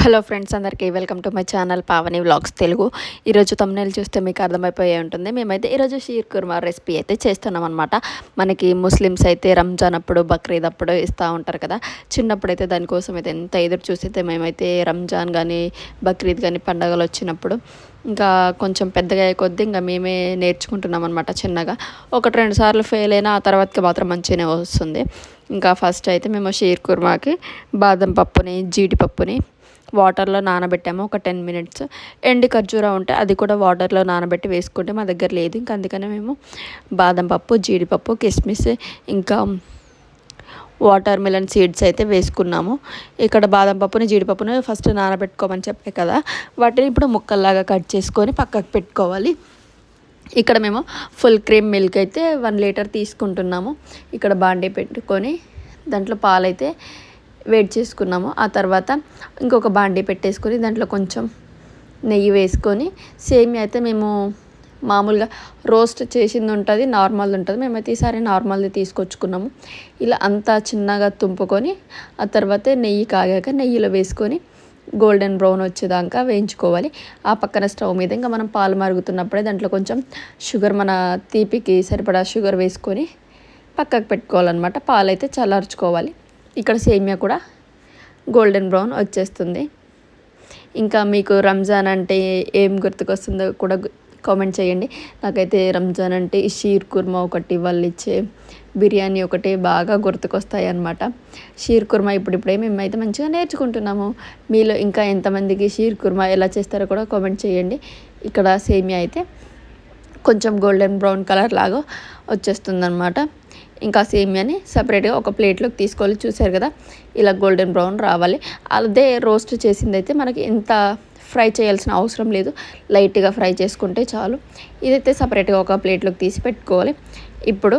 Hello friends, అందరికీ welcome to my channel Pavani vlogs Telugu. ఈరోజు తమ్నెయిల్ చూస్తే మీకు అర్థమైపోయే ఉంటుంది. మేమైతే ఈరోజు షీర్ కుర్మా రెసిపీ అయితే చేస్తున్నాం అనమాట. మనకి ముస్లిమ్స్ అయితే రంజాన్ అప్పుడు, బక్రీద్ అప్పుడు ఇస్తూ ఉంటారు కదా. చిన్నప్పుడైతే దానికోసం అయితే ఎంత ఎదురు చూస్తే మేమైతే రంజాన్ కానీ బక్రీద్ కానీ పండగలు వచ్చినప్పుడు ఇంకా కొంచెం పెద్దగా అయ్యే కొద్దీ ఇంకా మేమే నేర్చుకుంటున్నాం అనమాట. చిన్నగా 1-2 సార్లు ఫెయిల్ అయినా ఆ తర్వాతకి మాత్రం మంచిగానే వస్తుంది. ఇంకా ఫస్ట్ అయితే మేము షీర్ కుర్మాకి బాదం పప్పుని, జీడిపప్పుని వాటర్లో నానబెట్టాము ఒక 10 మినిట్స్. ఎండి ఖర్జూరా ఉంటే అది కూడా వాటర్లో నానబెట్టి వేసుకుంటే మా దగ్గర లేదు. ఇంకా అందుకనే మేము బాదం పప్పు, జీడిపప్పు, కిస్మిస్, ఇంకా వాటర్ మిలన్ సీడ్స్ అయితే వేసుకున్నాము. ఇక్కడ బాదం పప్పుని, జీడిపప్పుని ఫస్ట్ నానబెట్టుకోమని చెప్పే కదా, వాటిని ఇప్పుడు ముక్కల్లాగా కట్ చేసుకొని పక్కకు పెట్టుకోవాలి. ఇక్కడ మేము ఫుల్ క్రీమ్ మిల్క్ అయితే 1 లీటర్ తీసుకుంటున్నాము. ఇక్కడ బాండీ పెట్టుకొని దాంట్లో పాలైతే వేడి చేసుకున్నాము. ఆ తర్వాత ఇంకొక బాండీ పెట్టేసుకొని దాంట్లో కొంచెం నెయ్యి వేసుకొని సేమియా అయితే మేము మామూలుగా రోస్ట్ చేసింది ఉంటుంది, నార్మల్ది ఉంటుంది. మేమైతే ఈసారి నార్మల్ది తీసుకొచ్చుకున్నాము. ఇలా అంతా చిన్నగా తుంపుకొని ఆ తర్వాత నెయ్యి కాగాక నెయ్యిలో వేసుకొని గోల్డెన్ బ్రౌన్ వచ్చేదాకా వేయించుకోవాలి. ఆ పక్కన స్టవ్ మీద ఇంకా మనం పాలు మరుగుతున్నప్పుడే దాంట్లో కొంచెం షుగర్, మన తీపికి సరిపడా షుగర్ వేసుకొని పక్కకు పెట్టుకోవాలన్నమాట. పాలు అయితే చల్లార్చుకోవాలి. ఇక్కడ సేమియా కూడా గోల్డెన్ బ్రౌన్ వచ్చేస్తుంది. ఇంకా మీకు రంజాన్ అంటే ఏం గుర్తుకొస్తుందో కూడా కామెంట్ చేయండి. నాకైతే రంజాన్ అంటే షీర్ కుర్మా ఒకటి, వాళ్ళు ఇచ్చే బిర్యానీ ఒకటి బాగా గుర్తుకొస్తాయి అన్నమాట. షీర్ కుర్మా ఇప్పుడిప్పుడే మేమైతే మంచిగా నేర్చుకుంటున్నాము. మీలో ఇంకా ఎంతమందికి షీర్ కుర్మా ఎలా చేస్తారో కూడా కామెంట్ చేయండి. ఇక్కడ సేమియా అయితే కొంచెం గోల్డెన్ బ్రౌన్ కలర్ లాగా వచ్చేస్తుందన్నమాట. ఇంకా సేమియాని సపరేట్గా ఒక ప్లేట్లోకి తీసుకోవాలి. చూసారు కదా, ఇలా గోల్డెన్ బ్రౌన్ రావాలి. అదే రోస్ట్ చేసింది అయితే మనకి ఎంత ఫ్రై చేయాల్సిన అవసరం లేదు, లైట్గా ఫ్రై చేసుకుంటే చాలు. ఇదైతే సపరేట్గా ఒక ప్లేట్లోకి తీసి పెట్టుకోవాలి. ఇప్పుడు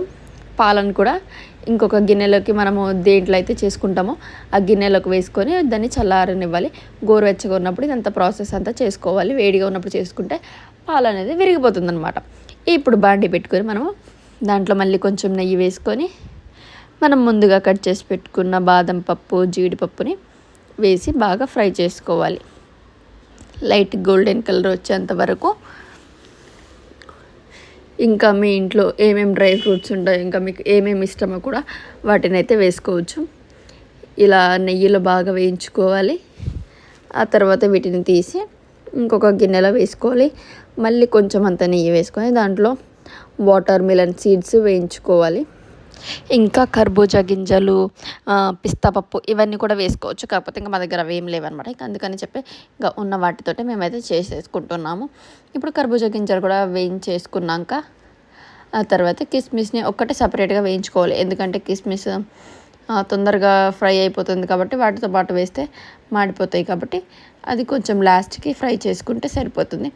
పాలను కూడా ఇంకొక గిన్నెలోకి, మనము దేంట్లో అయితే చేసుకుంటామో ఆ గిన్నెలోకి వేసుకొని దాన్ని చల్లారనివ్వాలి. గోరువెచ్చగా ఉన్నప్పుడు ఇదంతా ప్రాసెస్ అంతా చేసుకోవాలి. వేడిగా ఉన్నప్పుడు చేసుకుంటే పాలు అనేది విరిగిపోతుంది అనమాట. ఇప్పుడు బాండి పెట్టుకొని మనము దాంట్లో మళ్ళీ కొంచెం నెయ్యి వేసుకొని మనం ముందుగా కట్ చేసి పెట్టుకున్న బాదం పప్పు, జీడిపప్పుని వేసి బాగా ఫ్రై చేసుకోవాలి. లైట్ గోల్డెన్ కలర్ వచ్చేంత వరకు. ఇంకా మీ ఇంట్లో ఏమేమి డ్రై ఫ్రూట్స్ ఉంటాయో, ఇంకా మీకు ఏమేమి ఇష్టమో కూడా వాటిని అయితే వేసుకోవచ్చు. ఇలా నెయ్యిలో బాగా వేయించుకోవాలి. ఆ తర్వాత వీటిని తీసి ఇంకొక గిన్నెలో వేసుకోవాలి. మళ్ళీ కొంచెం అంత నెయ్యి వేసుకొని దాంట్లో వాటర్ మిలన్ సీడ్స్ వేయించుకోవాలి. ఇంకా కర్బూజా గింజలు, పిస్తా పప్పు ఇవన్నీ కూడా వేసుకోవచ్చు. కాకపోతే ఇంకా మా దగ్గర అవి ఏం లేవన్నమాట. ఇంకా అందుకని చెప్పి ఇంకా ఉన్న వాటితోటే మేమైతే చేసేసుకుంటున్నాము. ఇప్పుడు కర్బూజా గింజలు కూడా వేయించేసుకున్నాక ఆ తర్వాత కిస్మిస్ని ఒక్కటే సపరేట్గా వేయించుకోవాలి. ఎందుకంటే కిస్మిస్ తొందరగా ఫ్రై అయిపోతుంది కాబట్టి వాటితో పాటు వేస్తే మాడిపోతాయి. కాబట్టి అది కొంచెం లాస్ట్కి ఫ్రై చేసుకుంటే సరిపోతుంది.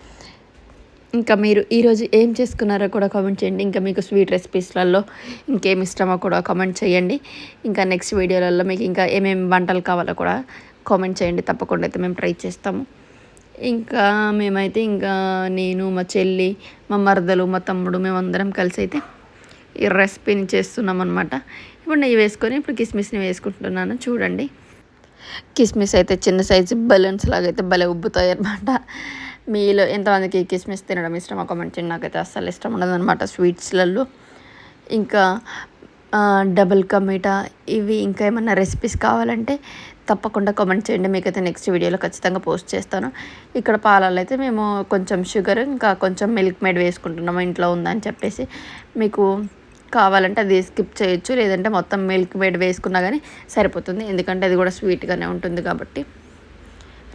ఇంకా మీరు ఈరోజు ఏం చేసుకున్నారో కూడా కామెంట్ చేయండి. ఇంకా మీకు స్వీట్ రెసిపీస్లలో ఇంకేమి ఇష్టమో కూడా కామెంట్ చేయండి. ఇంకా నెక్స్ట్ వీడియోలలో మీకు ఇంకా ఏమేమి వంటలు కావాలో కూడా కామెంట్ చేయండి. తప్పకుండా అయితే మేము ట్రై చేస్తాము. ఇంకా మేమైతే ఇంకా నేను, మా చెల్లి, మా మరదలు, మా తమ్ముడు, మేమందరం కలిసి అయితే ఈ రెసిపీని చేస్తున్నాం అనమాట. ఇప్పుడు నెయ్యి వేసుకొని ఇప్పుడు కిస్మిస్ని వేసుకుంటున్నాను. చూడండి, కిస్మిస్ అయితే చిన్న సైజు బలూన్స్ లాగా అయితే భలే ఉబ్బుతాయి అనమాట. మీలో ఎంతమందికి కిస్మిస్ తినడం ఇష్టమో కామెంట్ చేయండి. నాకైతే అస్సలు ఇష్టం ఉండదు అనమాట స్వీట్స్లలో. ఇంకా డబుల్ కా మీఠా ఇవి ఇంకా ఏమన్నా రెసిపీస్ కావాలంటే తప్పకుండా కామెంట్ చేయండి. మీకైతే నెక్స్ట్ వీడియోలో ఖచ్చితంగా పోస్ట్ చేస్తాను. ఇక్కడ పాలలో అయితే మేము కొంచెం షుగర్, ఇంకా కొంచెం మిల్క్ మేడ్ వేసుకుంటున్నాము. ఇంట్లో ఉందని చెప్పేసి మీకు కావాలంటే అది స్కిప్ చేయొచ్చు, లేదంటే మొత్తం మిల్క్ మేడ్ వేసుకున్నా కానీ సరిపోతుంది. ఎందుకంటే అది కూడా స్వీట్గానే ఉంటుంది కాబట్టి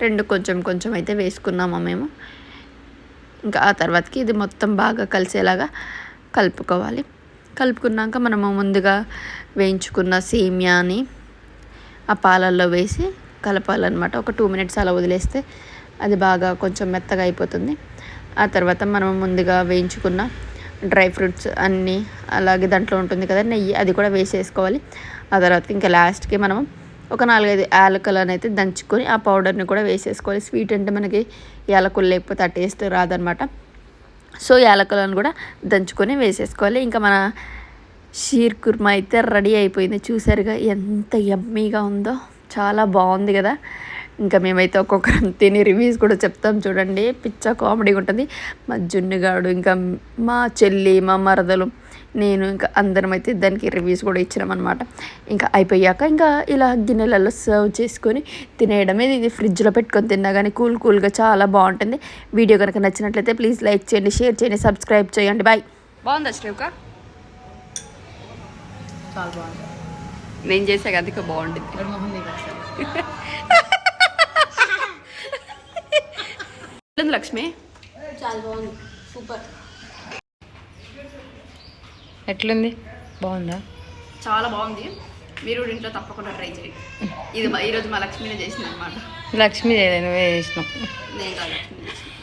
రెండు కొంచెం కొంచెం అయితే వేసుకున్నాము మేము. ఇంకా ఆ తర్వాతకి ఇది మొత్తం బాగా కలిసేలాగా కలుపుకోవాలి. కలుపుకున్నాక మనము ముందుగా వేయించుకున్న సేమియాని ఆ పాలల్లో వేసి కలపాలన్నమాట. ఒక 2 మినిట్స్ అలా వదిలేస్తే అది బాగా కొంచెం మెత్తగా అయిపోతుంది. ఆ తర్వాత మనం ముందుగా వేయించుకున్న డ్రై ఫ్రూట్స్ అన్నీ, అలాగే దాంట్లో ఉంటుంది కదా నెయ్యి, అది కూడా వేసేసుకోవాలి. ఆ తర్వాత ఇంకా లాస్ట్కి మనం ఒక 4-5 యాలకులను అయితే దంచుకొని ఆ పౌడర్ని కూడా వేసేసుకోవాలి. స్వీట్ అంటే మనకి యాలకులు లేకపోతే ఆ టేస్ట్ రాదనమాట. సో యాలకులను కూడా దంచుకొని వేసేసుకోవాలి. ఇంకా మన షీర్ కుర్మా అయితే రెడీ అయిపోయింది. చూసారుగా ఎంత యమ్మీగా ఉందో, చాలా బాగుంది కదా. ఇంకా మేమైతే ఒక్కొక్కరం తిని రివ్యూస్ కూడా చెప్తాం చూడండి, పిచ్చ కామెడీగా ఉంటుంది. మా జున్నుగాడు ఇంకా మా చెల్లి మా మరదలు నేను ఇంకా అందరం అయితే దానికి రివ్యూస్ కూడా ఇచ్చినామన్నమాట. ఇంకా అయిపోయాక ఇంకా ఇలా గిన్నెలలో సర్వ్ చేసుకొని తినేయడమే. ఇది ఫ్రిడ్జ్లో పెట్టుకొని తిన్నా కానీ కూల్గా చాలా బాగుంటుంది. వీడియో కనుక నచ్చినట్లయితే ప్లీజ్ లైక్ చేయండి, షేర్ చేయండి, సబ్స్క్రైబ్ చేయండి. బాయ్. బాగుందా శ్రీక? చాలా బాగుంది. నేను చేసాక అందుకే బాగుంటుంది. లక్ష్మి చాలా బాగుంది, సూపర్. ఎట్లుంది? బాగుందా? చాలా బాగుంది. మీరు కూడా ఇంట్లో తప్పకుండా ట్రై చేయండి. ఇది ఈరోజు మా లక్ష్మినే చేసింది అనమాట. లక్ష్మి చేయలేదు, నువ్వే చేసినావు. నేను కాదు, లక్ష్మి చేసింది.